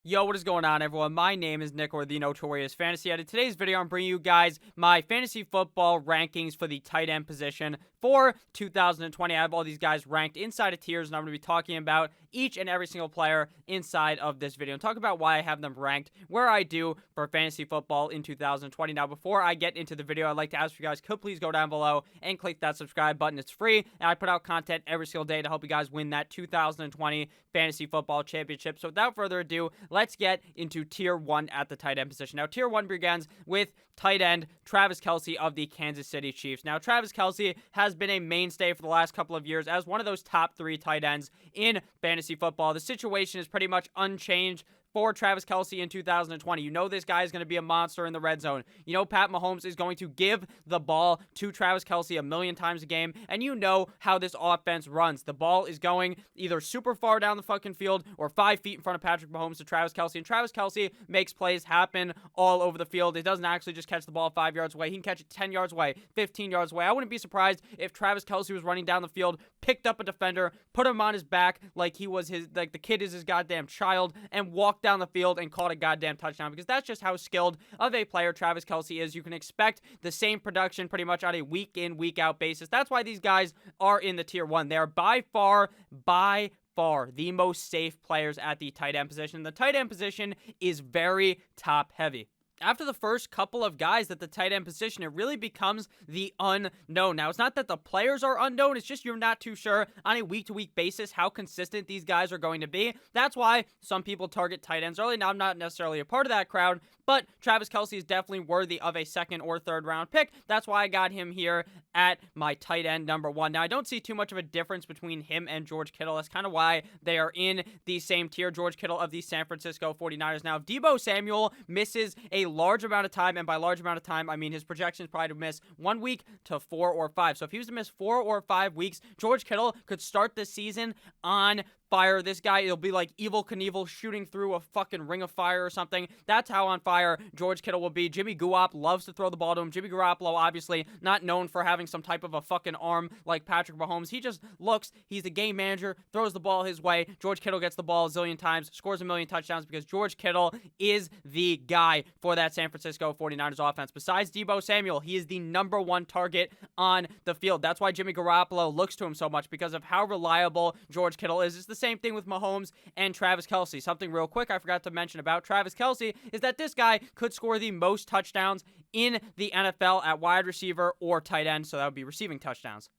Yo, what is going on, everyone? My name is Nick, or the Notorious Fantasy Ed. In today's video, I'm bringing you guys my fantasy football rankings for the tight end position for 2020. I have all these guys ranked inside of tiers, and I'm going to be talking about each and every single player inside of this video and talk about why I have them ranked where I do for fantasy football in 2020. Now, before I get into the video, I'd like to ask you guys, could please go down below and click that subscribe button. It's free, and I put out content every single day to help you guys win that 2020 fantasy football championship. So without further ado, let's get into tier 1 at the tight end position. Now, tier 1 begins with tight end Travis Kelce of the Kansas City Chiefs. Now, Travis Kelce has been a mainstay for the last couple of years as one of those top 3 tight ends in fantasy football. The situation is pretty much unchanged for Travis Kelce in 2020. You know this guy is going to be a monster in the red zone. You know Pat Mahomes is going to give the ball to Travis Kelce a million times a game, and you know how this offense runs. The ball is going either super far down the fucking field or 5 feet in front of Patrick Mahomes to Travis Kelce, and Travis Kelce makes plays happen all over the field. It doesn't actually just catch the ball 5 yards away. He can catch it 10 yards away, 15 yards away. I wouldn't be surprised if Travis Kelce was running down the field, picked up a defender, put him on his back like he was the kid is his goddamn child, and walked down the field and caught a goddamn touchdown, because that's just how skilled of a player Travis Kelce is. You can expect the same production pretty much on a week in, week out basis. That's why these guys are in the tier 1. They are by far the most safe players at the tight end position. The tight end position is very top heavy. After the first couple of guys at the tight end position, it really becomes the unknown. Now, it's not that the players are unknown. It's just you're not too sure on a week-to-week basis how consistent these guys are going to be. That's why some people target tight ends early. Now, I'm not necessarily a part of that crowd, but Travis Kelce is definitely worthy of a second or third round pick. That's why I got him here at my tight end number 1. Now, I don't see too much of a difference between him and George Kittle. That's kind of why they are in the same tier. George Kittle of the San Francisco 49ers. Now, if Deebo Samuel misses a large amount of time, and by large amount of time, I mean his projections probably to miss 1 week to 4 or 5. So if he was to miss 4 or 5 weeks, George Kittle could start the season on fire. This guy, it'll be like Evel Knievel shooting through a fucking ring of fire or something. That's how on fire George Kittle will be. Jimmy Garoppolo loves to throw the ball to him. Jimmy Garoppolo, obviously, not known for having some type of a fucking arm like Patrick Mahomes. He just looks, he's the game manager, throws the ball his way. George Kittle gets the ball a zillion times, scores a million touchdowns, because George Kittle is the guy for that San Francisco 49ers offense. Besides Deebo Samuel, he is the number 1 target on the field. That's why Jimmy Garoppolo looks to him so much, because of how reliable George Kittle is. It's the same thing with Mahomes and Travis Kelce. Something real quick I forgot to mention about Travis Kelce is that this guy could score the most touchdowns in the NFL at wide receiver or tight end, so that would be receiving touchdowns.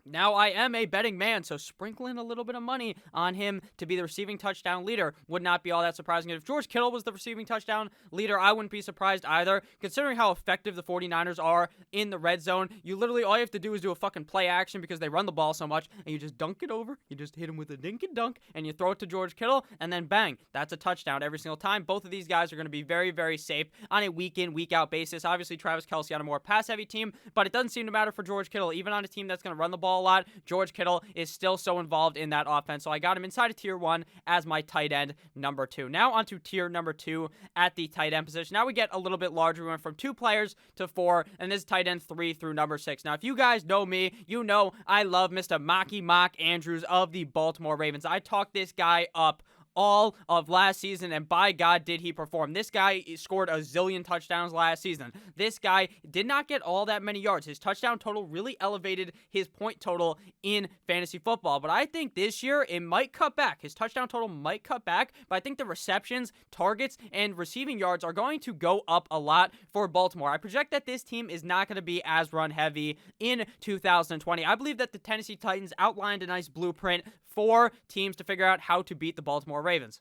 Now, I am a betting man, so sprinkling a little bit of money on him to be the receiving touchdown leader would not be all that surprising. If George Kittle was the receiving touchdown leader, I wouldn't be surprised either. Considering how effective the 49ers are in the red zone, you literally, all you have to do is do a fucking play action, because they run the ball so much, and you just dunk it over, you just hit him with a dink and dunk, and you throw it to George Kittle, and then bang, that's a touchdown every single time. Both of these guys are going to be very, very safe on a week in, week out basis. Obviously, Travis Kelce on a more pass-heavy team, but it doesn't seem to matter for George Kittle. Even on a team that's going to run the ball a lot, George Kittle is still so involved in that offense. So I got him inside of tier 1 as my tight end number 2. Now onto tier number 2 at the tight end position. Now we get a little bit larger. We went from 2 players to 4, and this is tight end 3 through number 6. Now, if you guys know me, you know I love Mr. Mock Andrews of the Baltimore Ravens. I talked this guy up all of last season, and by God did he perform. This guy scored a zillion touchdowns last season. This guy did not get all that many yards. His touchdown total really elevated his point total in fantasy football, but I think this year it might cut back. His touchdown total might cut back, but I think the receptions, targets, and receiving yards are going to go up a lot for Baltimore. I project that this team is not going to be as run heavy in 2020. I believe that the Tennessee Titans outlined a nice blueprint for teams to figure out how to beat the Baltimore Ravens,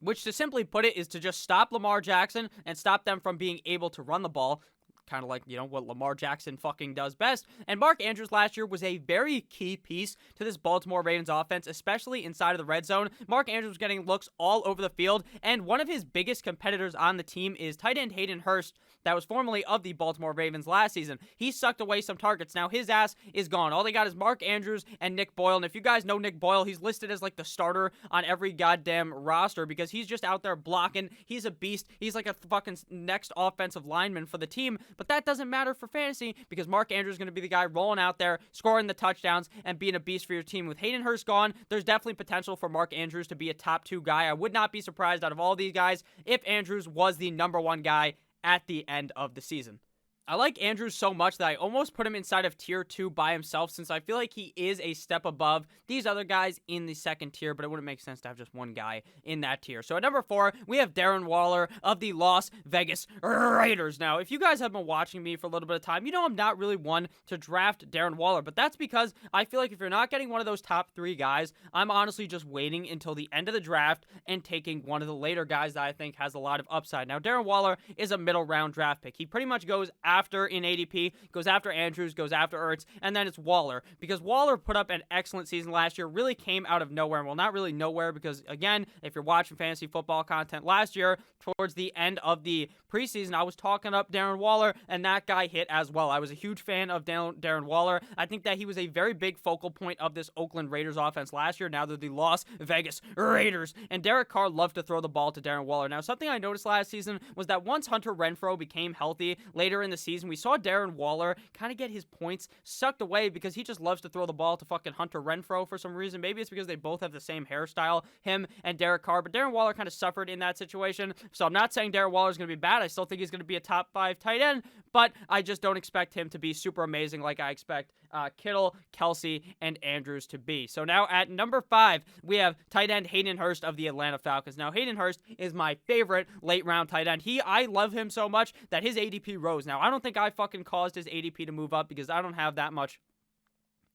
which, to simply put it, is to just stop Lamar Jackson and stop them from being able to run the ball. Kind of like, you know, what Lamar Jackson fucking does best. And Mark Andrews last year was a very key piece to this Baltimore Ravens offense, especially inside of the red zone. Mark Andrews was getting looks all over the field, and one of his biggest competitors on the team is tight end Hayden Hurst, that was formerly of the Baltimore Ravens last season. He sucked away some targets. Now his ass is gone. All they got is Mark Andrews and Nick Boyle. And if you guys know Nick Boyle, he's listed as like the starter on every goddamn roster, because he's just out there blocking. He's a beast. He's like a fucking next offensive lineman for the team. but that doesn't matter for fantasy because Mark Andrews is going to be the guy rolling out there, scoring the touchdowns, and being a beast for your team. With Hayden Hurst gone, there's definitely potential for Mark Andrews to be a top 2 guy. I would not be surprised out of all these guys if Andrews was the number 1 guy at the end of the season. I like Andrews so much that I almost put him inside of tier 2 by himself since I feel like he is a step above these other guys in the second tier, but it wouldn't make sense to have just one guy in that tier. So at number 4, we have Darren Waller of the Las Vegas Raiders. Now, if you guys have been watching me for a little bit of time, you know I'm not really one to draft Darren Waller, but that's because I feel like if you're not getting one of those top 3 guys, I'm honestly just waiting until the end of the draft and taking one of the later guys that I think has a lot of upside. Now, Darren Waller is a middle round draft pick. He pretty much goes after in ADP, goes after Andrews, goes after Ertz, and then it's Waller. Because Waller put up an excellent season last year, really came out of nowhere. Well, not really nowhere because, again, if you're watching fantasy football content last year, towards the end of the preseason, I was talking up Darren Waller, and that guy hit as well. I was a huge fan of Darren Waller. I think that he was a very big focal point of this Oakland Raiders offense last year. Now they're the Las Vegas Raiders. And Derek Carr loved to throw the ball to Darren Waller. Now, something I noticed last season was that once Hunter Renfrow became healthy later in the season, we saw Darren Waller kind of get his points sucked away because he just loves to throw the ball to fucking Hunter Renfrow for some reason. Maybe it's because they both have the same hairstyle, him and Derek Carr, but Darren Waller kind of suffered in that situation. So I'm not saying Darren Waller is going to be bad. I still think he's going to be a top 5 tight end, but I just don't expect him to be super amazing like I expect Kittle, Kelsey, and Andrews to be. So now at number 5, we have tight end Hayden Hurst of the Atlanta Falcons. Now, Hayden Hurst is my favorite late round tight end. I love him so much that his ADP rose. Now, I don't think I fucking caused his ADP to move up because I don't have that much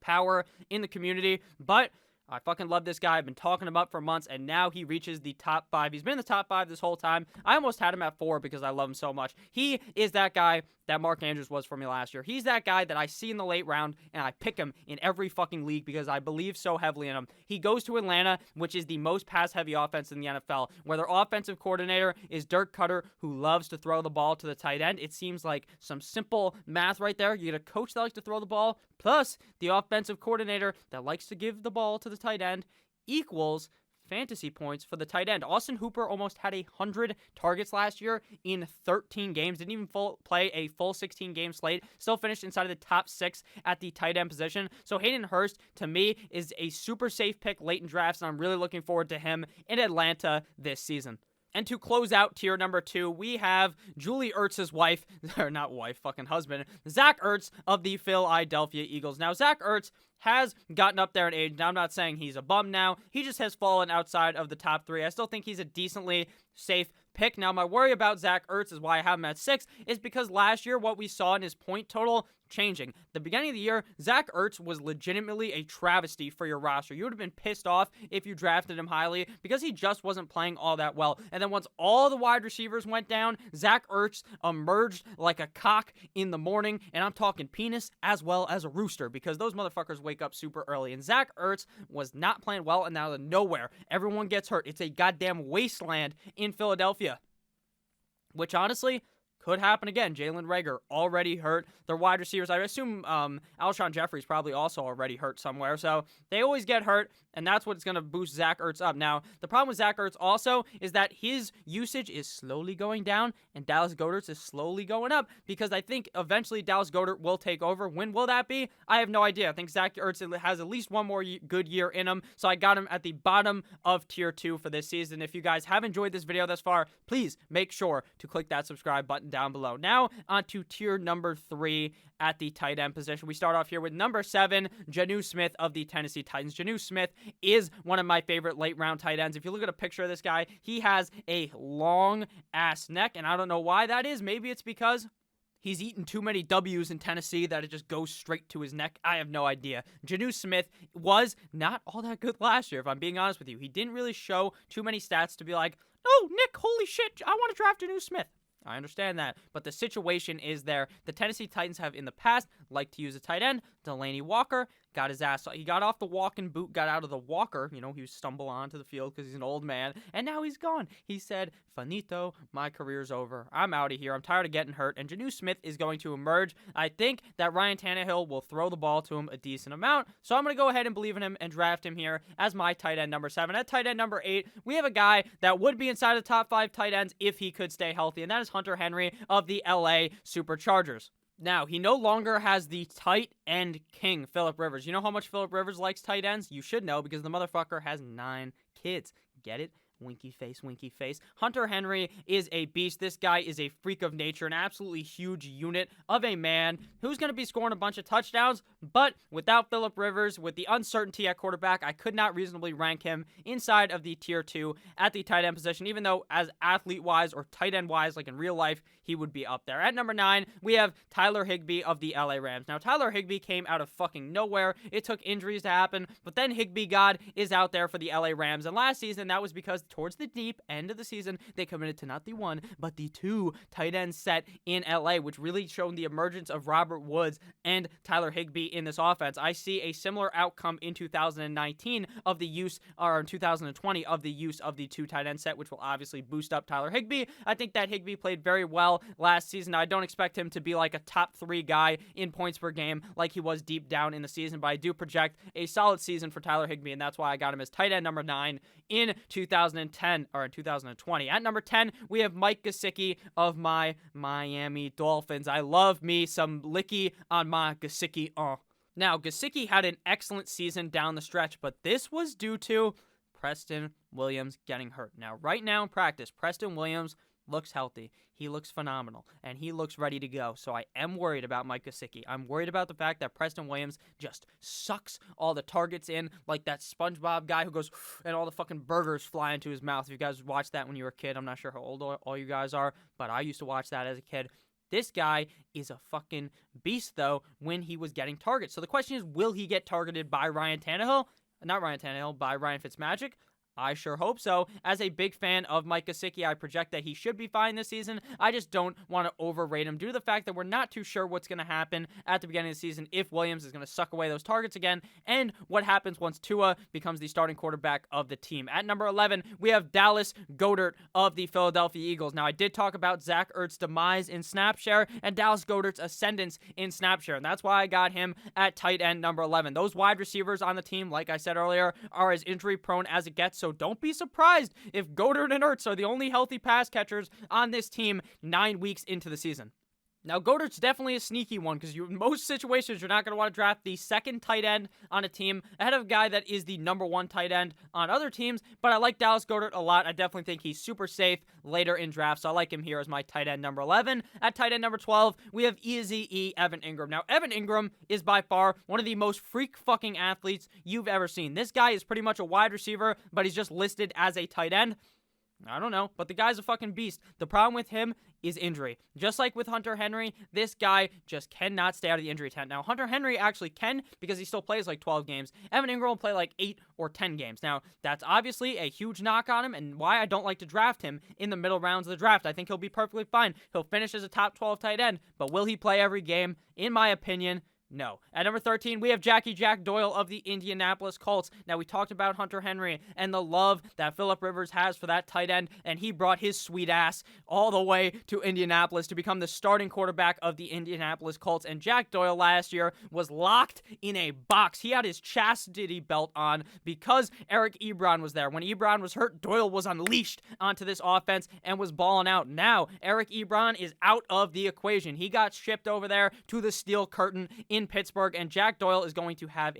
power in the community, but I fucking love this guy. I've been talking about for months, and now he reaches the top 5. He's been in the top 5 this whole time. I almost had him at 4 because I love him so much. He is that guy that Mark Andrews was for me last year. He's that guy that I see in the late round, and I pick him in every fucking league because I believe so heavily in him. He goes to Atlanta, which is the most pass-heavy offense in the NFL, where their offensive coordinator is Dirk Cutter, who loves to throw the ball to the tight end. It seems like some simple math right there. You get a coach that likes to throw the ball, plus the offensive coordinator that likes to give the ball to the tight end equals fantasy points for the tight end. Austin Hooper almost had 100 targets last year in 13 games. Didn't even play a full 16-game slate. Still finished inside of the top 6 at the tight end position. So Hayden Hurst, to me, is a super safe pick late in drafts, and I'm really looking forward to him in Atlanta this season. And to close out tier number 2, we have Julie Ertz's wife, or not wife, fucking husband, Zach Ertz of the Philadelphia Eagles. Now, Zach Ertz has gotten up there in age. Now, I'm not saying he's a bum now. He just has fallen outside of the top 3. I still think he's a decently safe pick. Now, my worry about Zach Ertz is why I have him at 6 is because last year, what we saw in his point total changing. The beginning of the year, Zach Ertz was legitimately a travesty for your roster. You would have been pissed off if you drafted him highly because he just wasn't playing all that well. And then once all the wide receivers went down, Zach Ertz emerged like a cock in the morning, and I'm talking penis as well as a rooster because those motherfuckers wake up super early. And Zach Ertz was not playing well, and out of nowhere, everyone gets hurt. It's a goddamn wasteland in Philadelphia, which honestly could happen again. Jalen Reagor already hurt. Their wide receivers, I assume Alshon Jeffrey's probably also already hurt somewhere. So they always get hurt, and that's what's going to boost Zach Ertz up. Now, the problem with Zach Ertz also is that his usage is slowly going down, and Dallas Goedert's is slowly going up because I think eventually Dallas Goedert will take over. When will that be? I have no idea. I think Zach Ertz has at least one more good year in him, so I got him at the bottom of tier 2 for this season. If you guys have enjoyed this video thus far, please make sure to click that subscribe button down below. Now, on to tier number 3 at the tight end position. We start off here with number 7, Jonnu Smith of the Tennessee Titans. Jonnu Smith is one of my favorite late-round tight ends. If you look at a picture of this guy, he has a long-ass neck, and I don't know why that is. Maybe it's because he's eaten too many W's in Tennessee that it just goes straight to his neck. I have no idea. Jonnu Smith was not all that good last year, if I'm being honest with you. He didn't really show too many stats to be like, oh, Nick, holy shit, I want to draft Jonnu Smith. I understand that, but the situation is there. The Tennessee Titans have in the past liked to use a tight end, Delaney Walker. got his ass. He got off the walking boot, got out of the walker. You know, he was stumble onto the field because he's an old man, and now he's gone. He said, "Finito, my career's over. I'm out of here. I'm tired of getting hurt." And Jonnu Smith is going to emerge. I think that Ryan Tannehill will throw the ball to him a decent amount, so I'm going to go ahead and believe in him and draft him here as my tight end number 7. At tight end number 8, we have a guy that would be inside the top 5 tight ends if he could stay healthy, and that is Hunter Henry of the LA Superchargers. Now, he no longer has the tight end king, Philip Rivers. You know how much Philip Rivers likes tight ends? You should know because the motherfucker has 9 kids. Get it? Winky face, winky face. Hunter Henry is a beast. This guy is a freak of nature, an absolutely huge unit of a man who's going to be scoring a bunch of touchdowns, but without Philip Rivers, with the uncertainty at quarterback, I could not reasonably rank him inside of the tier 2 at the tight end position, even though as athlete-wise or tight end-wise, like in real life, he would be up there. At number 9, we have Tyler Higbee of the LA Rams. Now, Tyler Higbee came out of fucking nowhere. It took injuries to happen, but then Higbee God is out there for the LA Rams, and last season, that was because towards the deep end of the season, they committed to not the 1, but the 2 tight end set in LA, which really showed the emergence of Robert Woods and Tyler Higbee in this offense. I see a similar outcome in 2019 of the use, or in 2020 of the use of the 2 tight end set, which will obviously boost up Tyler Higbee. I think that Higbee played very well last season. I don't expect him to be like a top 3 guy in points per game like he was deep down in the season, but I do project a solid season for Tyler Higbee, and that's why I got him as tight end number 9 in 2010, or in 2020. At number 10, we have Mike Gesicki of my Miami Dolphins. I love me some licky on my Gesicki. Now, Gesicki had an excellent season down the stretch, but this was due to Preston Williams getting hurt. Now, right now in practice, Preston Williams looks healthy. He looks phenomenal, and he looks ready to go. So I am worried about Mike Gesicki. I'm worried about the fact that Preston Williams just sucks all the targets in like that SpongeBob guy who goes and all the fucking burgers fly into his mouth. If you guys watched that when you were a kid, I'm not sure how old all you guys are, but I used to watch that as a kid. This guy is a fucking beast, though, when he was getting targets. So the question is, will he get targeted by Ryan Tannehill? Not Ryan Tannehill, by Ryan Fitzmagic? I sure hope so. As a big fan of Mike Gesicki, I project that he should be fine this season. I just don't want to overrate him due to the fact that we're not too sure what's going to happen at the beginning of the season if Williams is going to suck away those targets again, and what happens once Tua becomes the starting quarterback of the team. At number 11, we have Dallas Goedert of the Philadelphia Eagles. Now, I did talk about Zach Ertz's demise in snap share and Dallas Goedert's ascendance in snap share, and that's why I got him at tight end number 11. Those wide receivers on the team, like I said earlier, are as injury prone as it gets, so don't be surprised if Goedert and Ertz are the only healthy pass catchers on this team 9 weeks into the season. Now, Goedert's definitely a sneaky one because in most situations, you're not going to want to draft the second tight end on a team ahead of a guy that is the number 1 tight end on other teams, but I like Dallas Goedert a lot. I definitely think he's super safe later in drafts, so I like him here as my tight end number 11. At tight end number 12, we have Eazy-E Evan Engram. Now, Evan Engram is by far one of the most freak fucking athletes you've ever seen. This guy is pretty much a wide receiver, but he's just listed as a tight end. I don't know, but the guy's a fucking beast. The problem with him is injury. Just like with Hunter Henry, this guy just cannot stay out of the injury tent. Now, Hunter Henry actually can because he still plays like 12 games. Evan Engram will play like 8 or 10 games. Now, that's obviously a huge knock on him and why I don't like to draft him in the middle rounds of the draft. I think he'll be perfectly fine. He'll finish as a top 12 tight end, but will he play every game? In my opinion, no. At number 13, we have Jackie Jack Doyle of the Indianapolis Colts. Now, we talked about Hunter Henry and the love that Philip Rivers has for that tight end, and he brought his sweet ass all the way to Indianapolis to become the starting quarterback of the Indianapolis Colts. And Jack Doyle last year was locked in a box. He had his chastity belt on because Eric Ebron was there. When Ebron was hurt, Doyle was unleashed onto this offense and was balling out. Now, Eric Ebron is out of the equation. He got shipped over there to the Steel Curtain in Pittsburgh, and Jack Doyle is going to have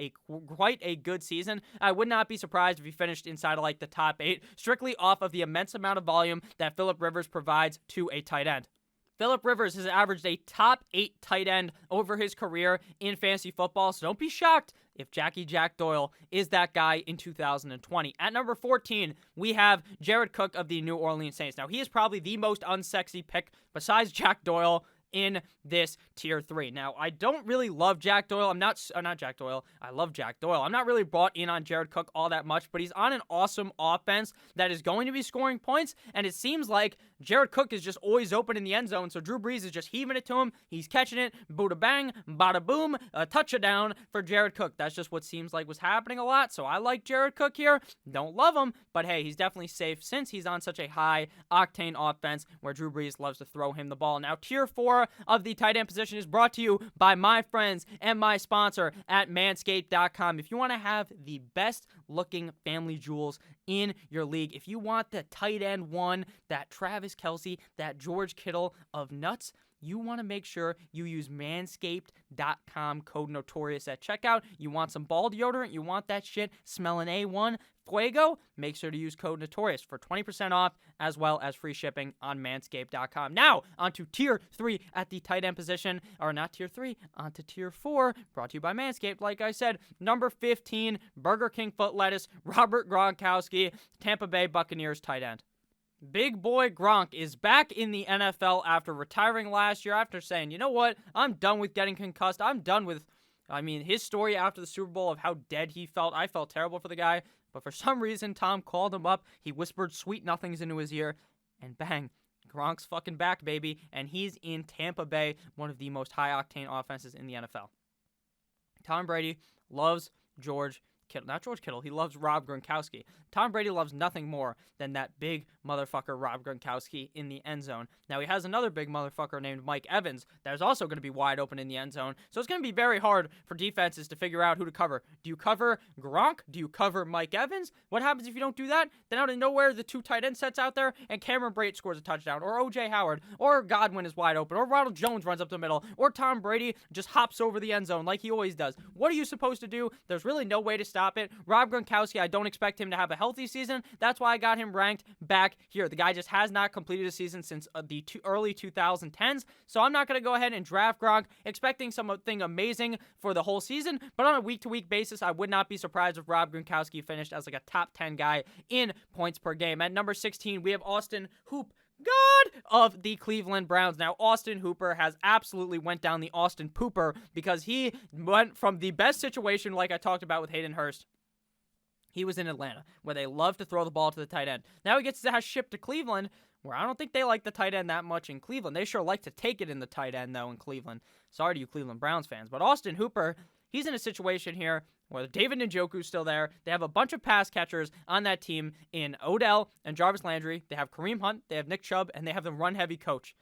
quite a good season. I would not be surprised if he finished inside of like the top 8, strictly off of the immense amount of volume that Philip Rivers provides to a tight end. Philip Rivers has averaged a top 8 tight end over his career in fantasy football, so don't be shocked if Jackie Jack Doyle is that guy in 2020. At number 14, we have Jared Cook of the New Orleans Saints. Now, he is probably the most unsexy pick besides Jack Doyle in this tier 3. Now, I don't really love Jack Doyle. Not Jack Doyle. I love Jack Doyle. I'm not really bought in on Jared Cook all that much, but he's on an awesome offense that is going to be scoring points, and it seems like Jared Cook is just always open in the end zone, so Drew Brees is just heaving it to him. He's catching it. Bada bang, bada boom, a touchdown for Jared Cook. That's just what seems like was happening a lot, so I like Jared Cook here. Don't love him, but hey, he's definitely safe since he's on such a high-octane offense where Drew Brees loves to throw him the ball. Now, tier 4 of the tight end position is brought to you by my friends and my sponsor at Manscaped.com. If you want to have the best-looking family jewels in your league, if you want the tight end one, that Travis Kelce, that George Kittle of nuts, you want to make sure you use Manscaped.com, code Notorious at checkout. You want some ball deodorant? You want that shit smelling A1? Fuego? Make sure to use code Notorious for 20% off as well as free shipping on Manscaped.com. Now, onto tier 3 at the tight end position. Or not tier 3, onto tier 4. Brought to you by Manscaped. Like I said, number 15, Burger King foot lettuce, Robert Gronkowski, Tampa Bay Buccaneers tight end. Big boy Gronk is back in the NFL after retiring last year, after saying, you know what, I'm done with getting concussed. I'm done with, his story after the Super Bowl of how dead he felt. I felt terrible for the guy, but for some reason, Tom called him up. He whispered sweet nothings into his ear, and bang, Gronk's fucking back, baby, and he's in Tampa Bay, one of the most high-octane offenses in the NFL. Tom Brady loves George Kittle. Not George Kittle. He loves Rob Gronkowski. Tom Brady loves nothing more than that big motherfucker Rob Gronkowski in the end zone. Now, he has another big motherfucker named Mike Evans that is also going to be wide open in the end zone. So it's going to be very hard for defenses to figure out who to cover. Do you cover Gronk? Do you cover Mike Evans? What happens if you don't do that? Then out of nowhere, the two tight end sets out there, and Cameron Brate scores a touchdown, or O.J. Howard, or Godwin is wide open, or Ronald Jones runs up the middle, or Tom Brady just hops over the end zone like he always does. What are you supposed to do? There's really no way to stop it. Rob Gronkowski, I don't expect him to have a healthy season. That's why I got him ranked back here. The guy just has not completed a season since the early 2010s, so I'm not going to go ahead and draft Gronk expecting something amazing for the whole season, but on a week-to-week basis, I would not be surprised if Rob Gronkowski finished as like a top 10 guy in points per game. At number 16, we have Austin Hoop, God of the Cleveland Browns. Now, Austin Hooper has absolutely went down the Austin Pooper because he went from the best situation like I talked about with Hayden Hurst. He was in Atlanta, where they love to throw the ball to the tight end. Now he gets shipped to Cleveland, where I don't think they like the tight end that much in Cleveland. They sure like to take it in the tight end, though, in Cleveland. Sorry to you Cleveland Browns fans. But Austin Hooper, he's in a situation here where David Njoku's still there. They have a bunch of pass catchers on that team in Odell and Jarvis Landry. They have Kareem Hunt, they have Nick Chubb, and they have the run-heavy coach.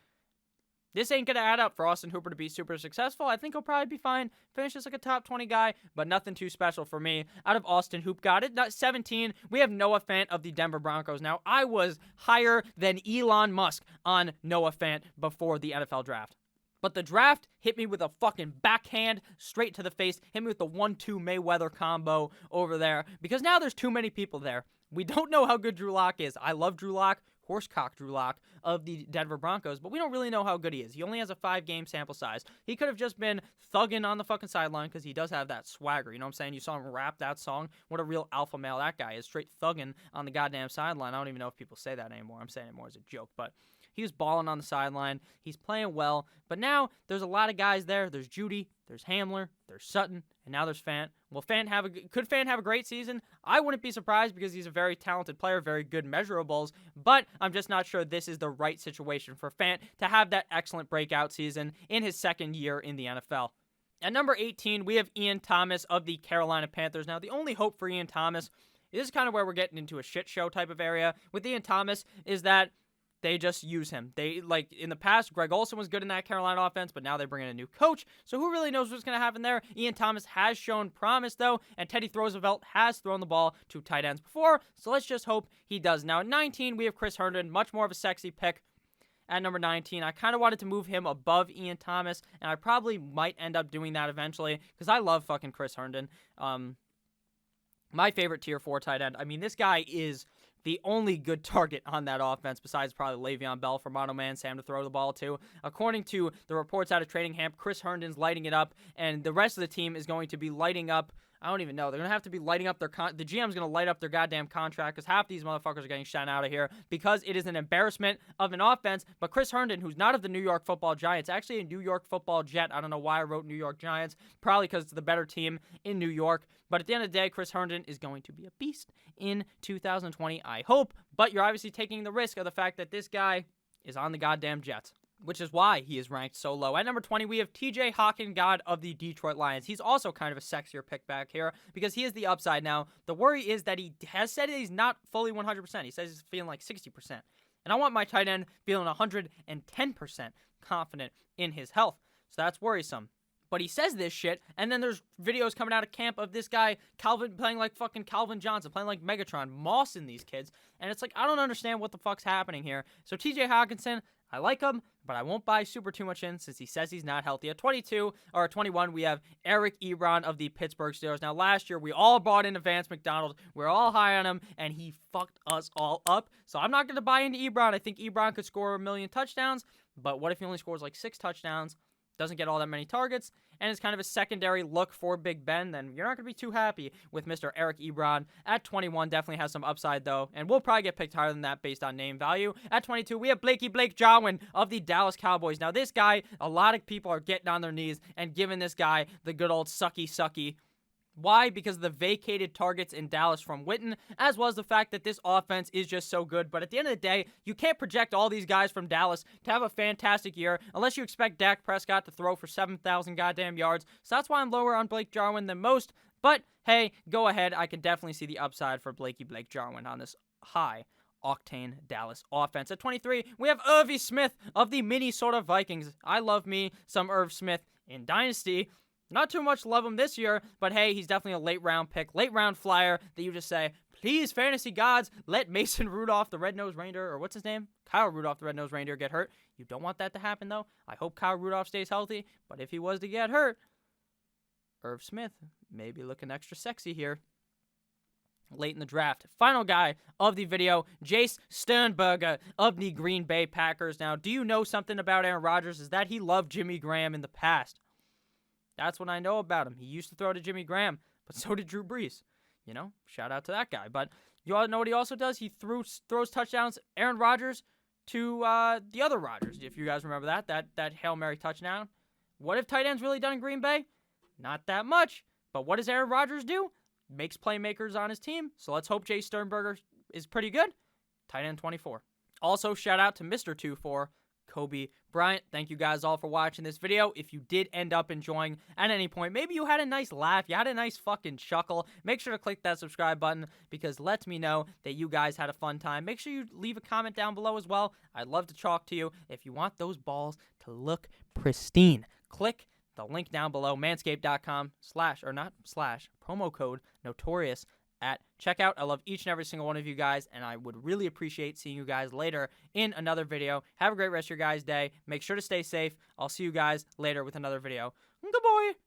This ain't going to add up for Austin Hooper to be super successful. I think he'll probably be fine. Finish as like a top 20 guy, but nothing too special for me. Out of Austin Hoop, got it. 17, we have Noah Fant of the Denver Broncos. Now, I was higher than Elon Musk on Noah Fant before the NFL draft. But the draft hit me with a fucking backhand straight to the face. Hit me with the 1-2 Mayweather combo over there. Because now there's too many people there. We don't know how good Drew Lock is. I love Drew Lock. Horsecock Drew Lock of the Denver Broncos, but we don't really know how good he is. He only has a 5-game sample size. He could have just been thugging on the fucking sideline because he does have that swagger. You know what I'm saying? You saw him rap that song. What a real alpha male that guy is. Straight thugging on the goddamn sideline. I don't even know if people say that anymore. I'm saying it more as a joke, but he was balling on the sideline. He's playing well, but now there's a lot of guys there. There's Judy, there's Hamler, there's Sutton, and now there's Fant. Will could Fant have a great season? I wouldn't be surprised because he's a very talented player, very good measurables, but I'm just not sure this is the right situation for Fant to have that excellent breakout season in his second year in the NFL. At number 18, we have Ian Thomas of the Carolina Panthers. Now, the only hope for Ian Thomas, this is kind of where we're getting into a shit show type of area with Ian Thomas, is that they just use him. They, like, in the past, Greg Olsen was good in that Carolina offense, but now they bring in a new coach. So who really knows what's going to happen there? Ian Thomas has shown promise, though, and Teddy Roosevelt has thrown the ball to tight ends before. So let's just hope he does. Now, at 19, we have Chris Herndon, much more of a sexy pick. At number 19, I kind of wanted to move him above Ian Thomas, and I probably might end up doing that eventually, because I love fucking Chris Herndon. My favorite tier 4 tight end. I mean, this guy is the only good target on that offense besides probably Le'Veon Bell for Mono Man Sam to throw the ball to. According to the reports out of training camp, Chris Herndon's lighting it up, and the rest of the team is going to be lighting up I don't even know. They're going to have to be lighting up their the GM's going to light up their goddamn contract because half these motherfuckers are getting shot out of here because it is an embarrassment of an offense. But Chris Herndon, who's not of the New York Football Giants, actually a New York Football Jet. I don't know why I wrote New York Giants. Probably because it's the better team in New York. But at the end of the day, Chris Herndon is going to be a beast in 2020, I hope. But you're obviously taking the risk of the fact that this guy is on the goddamn Jets, which is why he is ranked so low. At number 20, we have TJ Hawkins of the Detroit Lions. He's also kind of a sexier pick back here because he is the upside now. The worry is that he has said he's not fully 100%. He says he's feeling like 60%. And I want my tight end feeling 110% confident in his health. So that's worrisome. But he says this shit, and then there's videos coming out of camp of this guy, Calvin, playing like fucking Calvin Johnson, playing like Megatron, mossing these kids. And it's like, I don't understand what the fuck's happening here. So TJ Hawkinson, I like him, but I won't buy super too much in since he says he's not healthy. At 21, we have Eric Ebron of the Pittsburgh Steelers. Now, last year, we all bought into Vance McDonald. We're all high on him, and he fucked us all up. So I'm not going to buy into Ebron. I think Ebron could score 1 million touchdowns, but what if he only scores like 6 touchdowns? Doesn't get all that many targets, and is kind of a secondary look for Big Ben, then you're not going to be too happy with Mr. Eric Ebron. At 21, definitely has some upside, though, and we'll probably get picked higher than that based on name value. At 22, we have Blake Jarwin of the Dallas Cowboys. Now, this guy, a lot of people are getting on their knees and giving this guy the good old sucky. Why? Because of the vacated targets in Dallas from Witten, as well as the fact that this offense is just so good. But at the end of the day, you can't project all these guys from Dallas to have a fantastic year unless you expect Dak Prescott to throw for 7,000 goddamn yards. So that's why I'm lower on Blake Jarwin than most. But hey, go ahead. I can definitely see the upside for Blake Jarwin on this high octane Dallas offense. At 23, we have Irv Smith of the Minnesota Vikings. I love me some Irv Smith in Dynasty. Not too much love him this year, but hey, he's definitely a late-round pick, late-round flyer that you just say, please, fantasy gods, let Mason Rudolph, the red-nosed reindeer, or what's his name? Kyle Rudolph, the red-nosed reindeer, get hurt. You don't want that to happen, though. I hope Kyle Rudolph stays healthy, but if he was to get hurt, Irv Smith may be looking extra sexy here late in the draft. Final guy of the video, Jace Sternberger of the Green Bay Packers. Now, do you know something about Aaron Rodgers? Is that he loved Jimmy Graham in the past. That's what I know about him. He used to throw to Jimmy Graham, but so did Drew Brees. You know, shout out to that guy. But you all know what he also does? He throws touchdowns, Aaron Rodgers, to the other Rodgers. If you guys remember that Hail Mary touchdown. What have tight ends really done in Green Bay? Not that much. But what does Aaron Rodgers do? Makes playmakers on his team. So let's hope Jace Sternberger is pretty good. Tight end 24. Also, shout out to Mr. 24. Kobe Bryant. Thank you guys all for watching this video. If you did end up enjoying at any point, maybe you had a nice laugh, you had a nice fucking chuckle, make sure to click that subscribe button because lets me know that you guys had a fun time. Make sure you leave a comment down below as well. I'd love to talk to you. If you want those balls to look pristine, click the link down below, manscaped.com promo code Notorious at checkout. I love each and every single one of you guys, and I would really appreciate seeing you guys later in another video. Have a great rest of your guys' day. Make sure to stay safe. I'll see you guys later with another video. Goodbye.